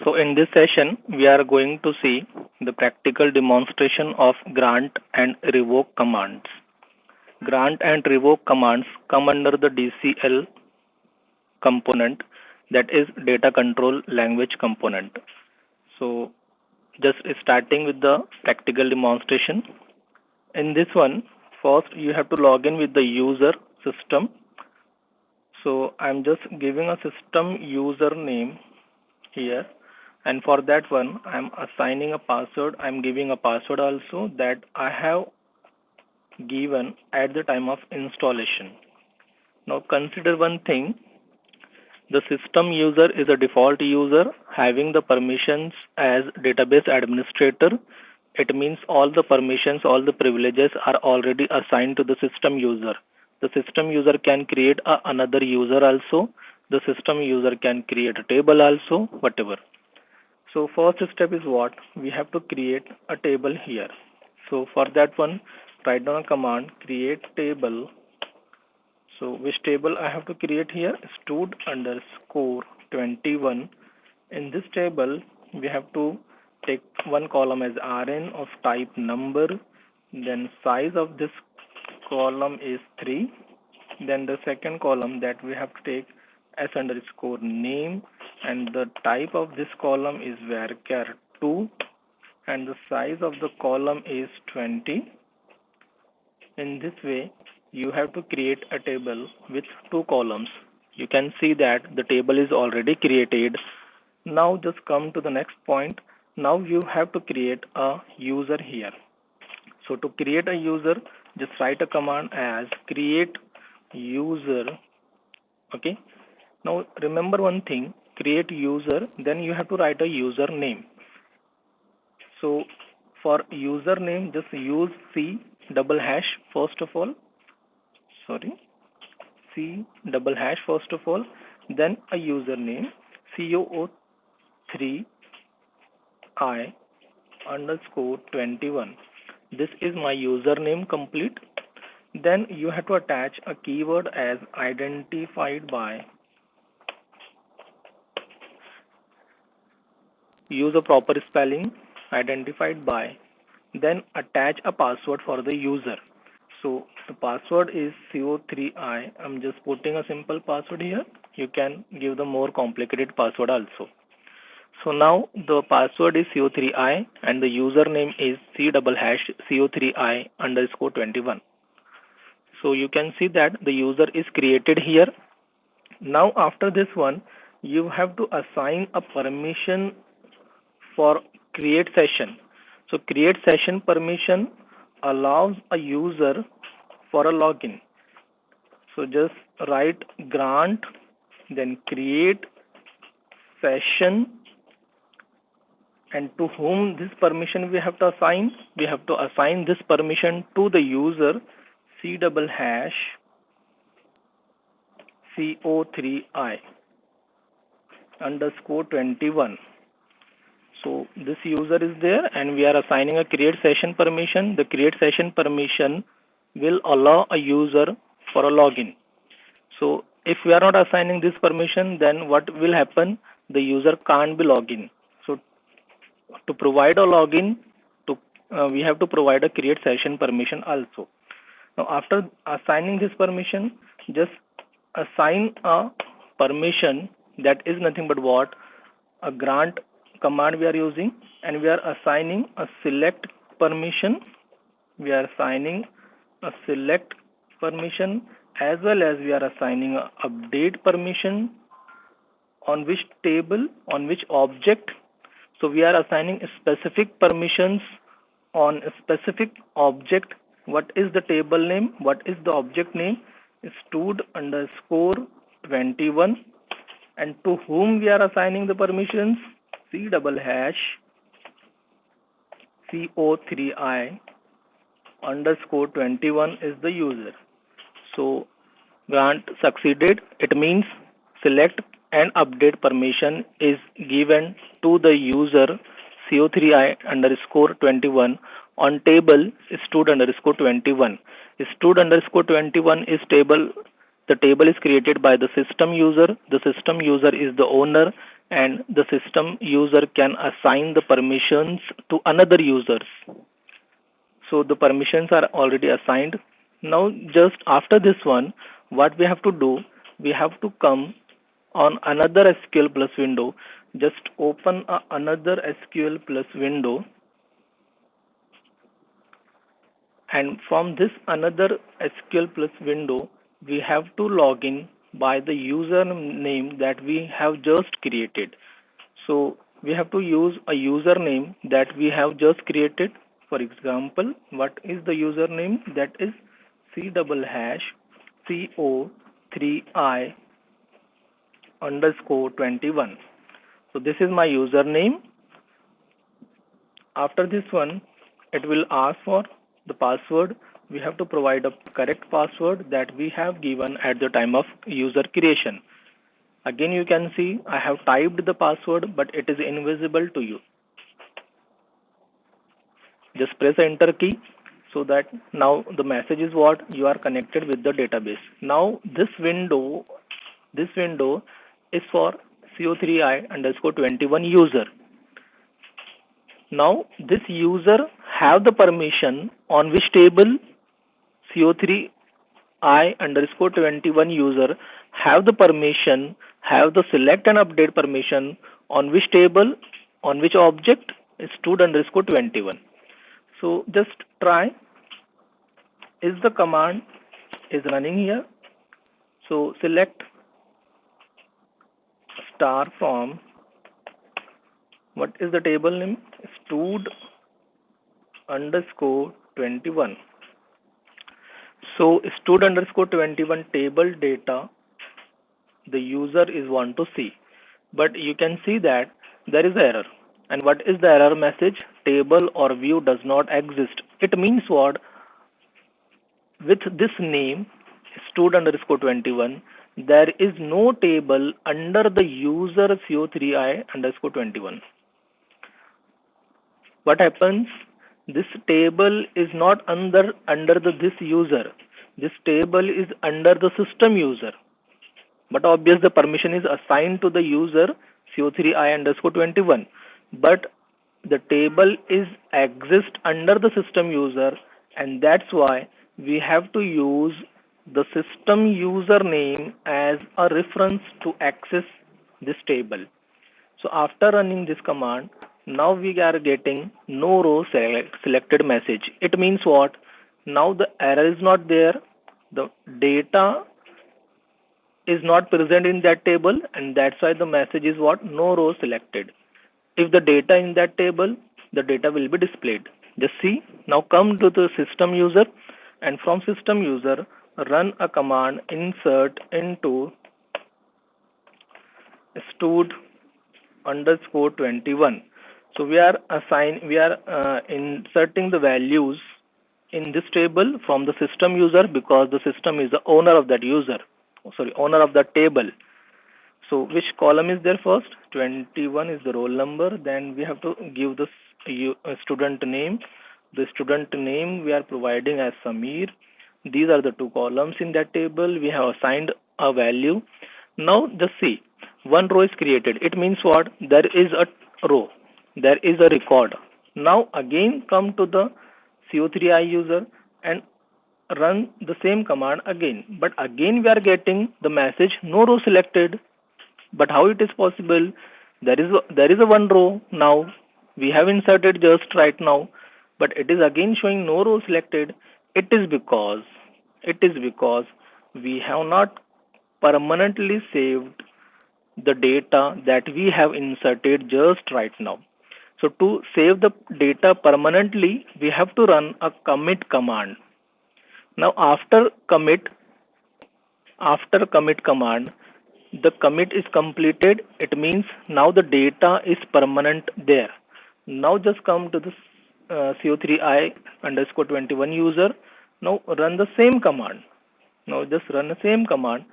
So in this session, we are going to see the practical demonstration of grant and revoke commands. Grant and revoke commands come under the DCL component, that is data control language component. So just starting with the practical demonstration. In this one, first you have to log in with the user system. So I'm just giving a system username here, and for that one I'm assigning a password. I'm giving a password also that I have given at the time of installation. Now consider one thing, the system user is a default user having the permissions as database administrator. It means all the permissions, all the privileges are already assigned to the system user. The system user can create another user also. The system user can create a table also, whatever. So first step is what? We have to create a table here. So for that one, write down a command, create table. So which table I have to create here? Stud underscore 21. In this table, we have to take one column as RN of type number. Then size of this column is 3. Then the second column that we have to take S underscore name, and the type of this column is varchar 2, and the size of the column is 20. In this way, you have to create a table with two columns. You can see that the table is already created. Now just come to the next point. Now you have to create a user here. So to create a user, just write a command as create user. Okay. Now remember one thing, create user, then you have to write a username. So for username, just use C double hash first of all. C double hash first of all, then a username COO3I underscore 21. This is my username complete. Then you have to attach a keyword as identified by. Use a proper spelling, identified by. Then attach a password for the user. So the password is CO3I. I'm just putting a simple password here. You can give the more complicated password also. So now the password is CO3I and the username is C double hash CO3I underscore 21. So you can see that the user is created here. Now after this one, you have to assign a permission for create session. So create session permission allows a user for a login. So just write grant, then create session, and to whom this permission we have to assign? We have to assign this permission to the user C double hash CO3I underscore 21. So this user is there and we are assigning a create session permission. The create session permission will allow a user for a login. So if we are not assigning this permission, then what will happen? The user can't be login. So to provide a login, we have to provide a create session permission also. Now after assigning this permission, just assign a permission that is nothing but what? A grant command we are using, and we are assigning a select permission. We are assigning a select permission as well as we are assigning a update permission. On which table, on which object? So we are assigning specific permissions on a specific object. What is the table name? What is the object name? Stud underscore 21. And to whom we are assigning the permissions? C double hash CO3I underscore 21 is the user. So grant succeeded. It means select and update permission is given to the user CO3I underscore 21 on table stud underscore 21. Stud underscore 21 is table. The table is created by the system user. The system user is the owner and the system user can assign the permissions to another users. So the permissions are already assigned. Now just after this one, what we have to do, we have to come on another SQL Plus window. Just open another SQL Plus window, and from this another SQL Plus window, we have to log in by the username that we have just created. So we have to use a username that we have just created. For example, what is the username? That is C double hash CO3I underscore 21. So this is my username. After this one, it will ask for the password. We have to provide a correct password that we have given at the time of user creation. Again, you can see I have typed the password, but it is invisible to you. Just press enter key so that now the message is what you are connected with the database. Now this window is for CO3I underscore 21 user. Now this user have the permission on which table CO3I underscore 21 user have the permission, have the select and update permission on which table, on which object stud underscore 21. So just try, is the command is running here. So select star from, what is the table name? Stud underscore 21. So stud underscore 21 table data the user is want to see, but you can see that there is error. And what is the error message? Table or view does not exist. It means what? With this name stud underscore 21, there is no table under the user CO3I underscore 21. What happens? This table is not under this user. This table is under the system user. But obviously the permission is assigned to the user CO3I underscore 21. But the table is exist under the system user, and that's why we have to use the system username as a reference to access this table. So after running this command, now we are getting no row selected message. It means what? Now the error is not there. The data is not present in that table, and that's why the message is what? No row selected. If the data in that table, the data will be displayed. Just see. Now come to the system user, and from system user run a command insert into stud underscore 21. So we are inserting the values in this table from the system user, because the system is the owner of that owner of that table. So which column is there first? 21 is the roll number. Then we have to give the student name. The student name we are providing as Samir. These are the two columns in that table. We have assigned a value. Now just see, one row is created. It means what? There is a row. There is a record. Now again come to the CO3I user and run the same command again. But again we are getting the message no row selected. But how it is possible? There is a one row now. We have inserted just right now, but it is again showing no row selected. It is because we have not permanently saved the data that we have inserted just right now. So to save the data permanently, we have to run a commit command. Now after commit command, the commit is completed. It means now the data is permanent there. Now just come to this CO3I underscore 21 user. Now run the same command. Now just run the same command.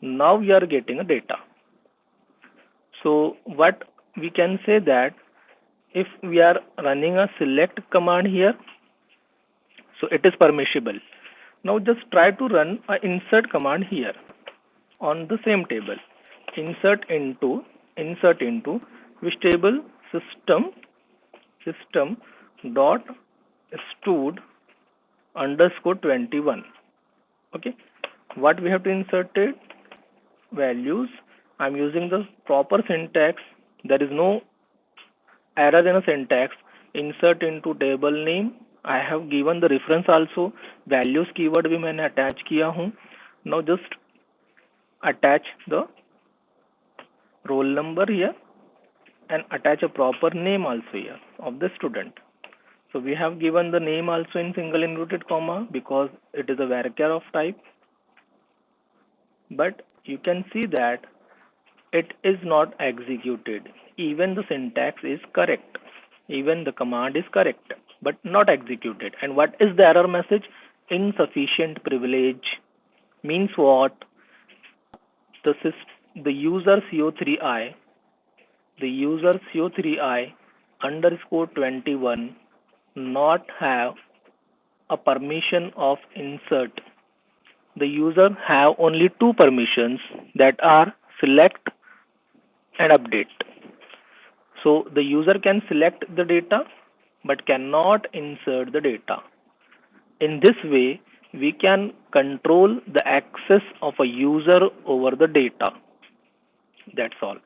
Now we are getting a data. So what we can say that if we are running a select command here, so it is permissible. Now just try to run a insert command here on the same table. Insert into insert into which table? System dot stud underscore 21. Okay, what we have to insert it? Values. I'm using the proper syntax. There is no error in a syntax. Insert into table name. I have given the reference also. Values keyword भी मैंने attach किया हूँ. Now just attach the roll number here and attach a proper name also here of the student. So we have given the name also in single inverted comma because it is a varchar of type. But you can see that it is not executed. Even the syntax is correct. Even the command is correct, but not executed. And what is the error message? Insufficient privilege. Means what? The user CO3I, the user CO3I underscore 21 not have a permission of insert. The user have only two permissions, that are select and update. So the user can select the data but cannot insert the data. In this way, we can control the access of a user over the data. That's all.